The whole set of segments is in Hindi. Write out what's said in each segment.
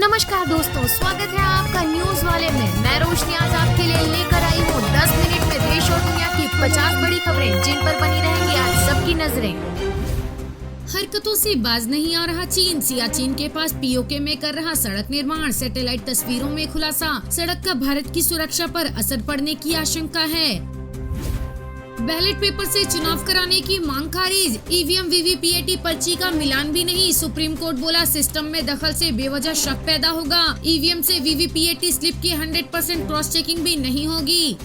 नमस्कार दोस्तों, स्वागत है आपका न्यूज वाले में। मैं रोशनी आज आपके लिए लेकर आई हूँ 10 मिनट में देश और दुनिया की 50 बड़ी खबरें जिन पर बनी रहेंगी आज सबकी नजरें। हरकतों से बाज नहीं आ रहा चीन। सियाचिन के पास पीओके में कर रहा सड़क निर्माण। सैटेलाइट तस्वीरों में खुलासा। सड़क का भारत की सुरक्षा पर असर पड़ने की आशंका है। बैलेट पेपर से चुनाव कराने की मांग खारिज। ईवीएम वीवीपीएटी पर्ची का मिलान भी नहीं। सुप्रीम कोर्ट बोला सिस्टम में दखल से बेवजह शक पैदा होगा। ईवीएम से वीवीपीएटी स्लिप की 100% क्रॉस चेकिंग भी नहीं होगी।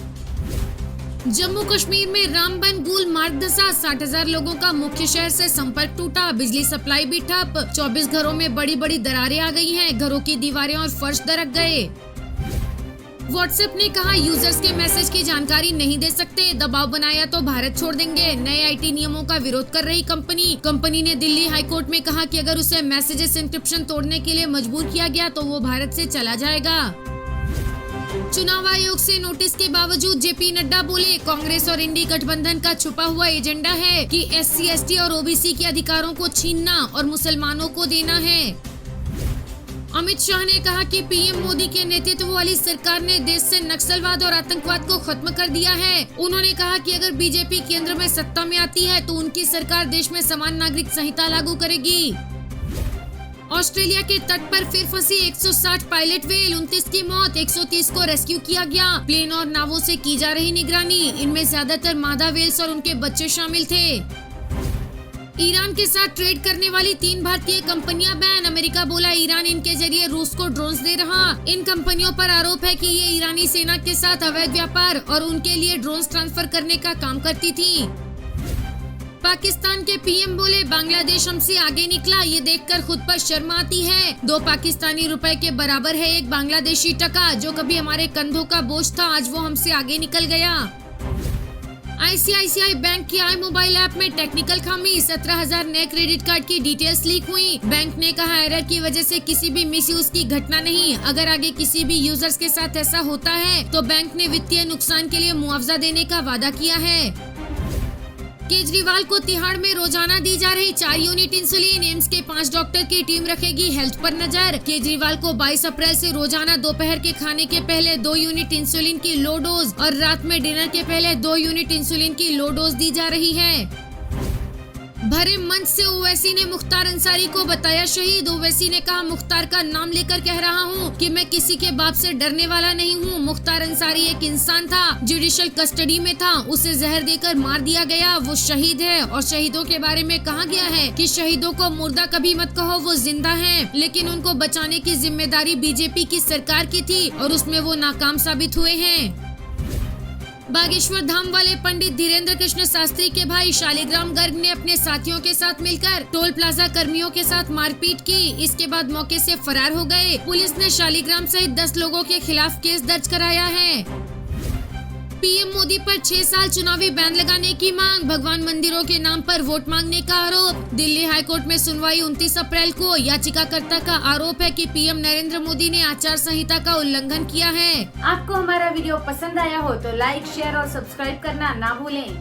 जम्मू कश्मीर में रामबन गुल मार्ग धंसा। 60,000 लोगों का मुख्य शहर से संपर्क टूटा। बिजली सप्लाई भी ठप। 24 घरों में बड़ी बड़ी दरारें आ गई हैं। घरों की दीवारें और फर्श दरक गए। व्हाट्सएप ने कहा यूजर्स के मैसेज की जानकारी नहीं दे सकते। दबाव बनाया तो भारत छोड़ देंगे। नए आईटी नियमों का विरोध कर रही कंपनी ने दिल्ली हाईकोर्ट में कहा कि अगर उसे मैसेजेस एन्क्रिप्शन तोड़ने के लिए मजबूर किया गया तो वो भारत से चला जाएगा। चुनाव आयोग से नोटिस के बावजूद जेपी नड्डा बोले कांग्रेस और इंडी गठबंधन का छुपा हुआ एजेंडा है कि एससी, एसटी और ओबीसी के अधिकारों को छीनना और मुसलमानों को देना है। अमित शाह ने कहा कि पीएम मोदी के नेतृत्व वाली सरकार ने देश से नक्सलवाद और आतंकवाद को खत्म कर दिया है। उन्होंने कहा कि अगर बीजेपी केंद्र में सत्ता में आती है तो उनकी सरकार देश में समान नागरिक संहिता लागू करेगी। ऑस्ट्रेलिया के तट पर फिर फंसी 160 पायलट व्हेल। 29 की मौत, 130 को रेस्क्यू किया गया। प्लेन और नावों से की जा रही निगरानी। इनमें ज्यादातर मादा व्हेल्स और उनके बच्चे शामिल थे। ईरान के साथ ट्रेड करने वाली 3 भारतीय कंपनियां बैन। अमेरिका बोला ईरान इनके जरिए रूस को ड्रोन्स दे रहा। इन कंपनियों पर आरोप है कि ये ईरानी सेना के साथ अवैध व्यापार और उनके लिए ड्रोन्स ट्रांसफर करने का काम करती थी। पाकिस्तान के पीएम बोले बांग्लादेश हमसे आगे निकला, ये देखकर खुद पर शर्म आती है। 2 पाकिस्तानी रुपए के बराबर है एक बांग्लादेशी टका। जो कभी हमारे कंधों का बोझ था आज वो हमसे आगे निकल गया। आईसीआईसीआई बैंक की आई मोबाइल ऐप में टेक्निकल खामी। 17,000 नए क्रेडिट कार्ड की डिटेल्स लीक हुई। बैंक ने कहा एरर की वजह से किसी भी मिसयूज की घटना नहीं। अगर आगे किसी भी यूजर्स के साथ ऐसा होता है तो बैंक ने वित्तीय नुकसान के लिए मुआवजा देने का वादा किया है। केजरीवाल को तिहाड़ में रोजाना दी जा रही 4 यूनिट इंसुलिन। एम्स के 5 डॉक्टर की टीम रखेगी हेल्थ पर नजर। केजरीवाल को 22 अप्रैल से रोजाना दोपहर के खाने के पहले 2 यूनिट इंसुलिन की लो डोज और रात में डिनर के पहले 2 यूनिट इंसुलिन की लो डोज दी जा रही है। भरे मंच से ओवैसी ने मुख्तार अंसारी को बताया शहीद। ओवैसी ने कहा मुख्तार का नाम लेकर कह रहा हूं कि मैं किसी के बाप से डरने वाला नहीं हूं। मुख्तार अंसारी एक इंसान था, जुडिशियल कस्टडी में था, उसे जहर देकर मार दिया गया। वो शहीद है और शहीदों के बारे में कहा गया है कि शहीदों को मुर्दा कभी मत कहो, वो जिंदा हैं। लेकिन उनको बचाने की जिम्मेदारी बीजेपी की सरकार की थी और उसमें वो नाकाम साबित हुए हैं। बागेश्वर धाम वाले पंडित धीरेन्द्र कृष्ण शास्त्री के भाई शालिग्राम गर्ग ने अपने साथियों के साथ मिलकर टोल प्लाजा कर्मियों के साथ मारपीट की। इसके बाद मौके से फरार हो गए। पुलिस ने शालिग्राम सहित 10 लोगों के खिलाफ केस दर्ज कराया है। पीएम मोदी पर 6 साल चुनावी बैन लगाने की मांग। भगवान मंदिरों के नाम पर वोट मांगने का आरोप। दिल्ली हाईकोर्ट में सुनवाई 29 अप्रैल को। याचिकाकर्ता का आरोप है कि पीएम नरेंद्र मोदी ने आचार संहिता का उल्लंघन किया है। आपको हमारा वीडियो पसंद आया हो तो लाइक, शेयर और सब्सक्राइब करना ना भूलें।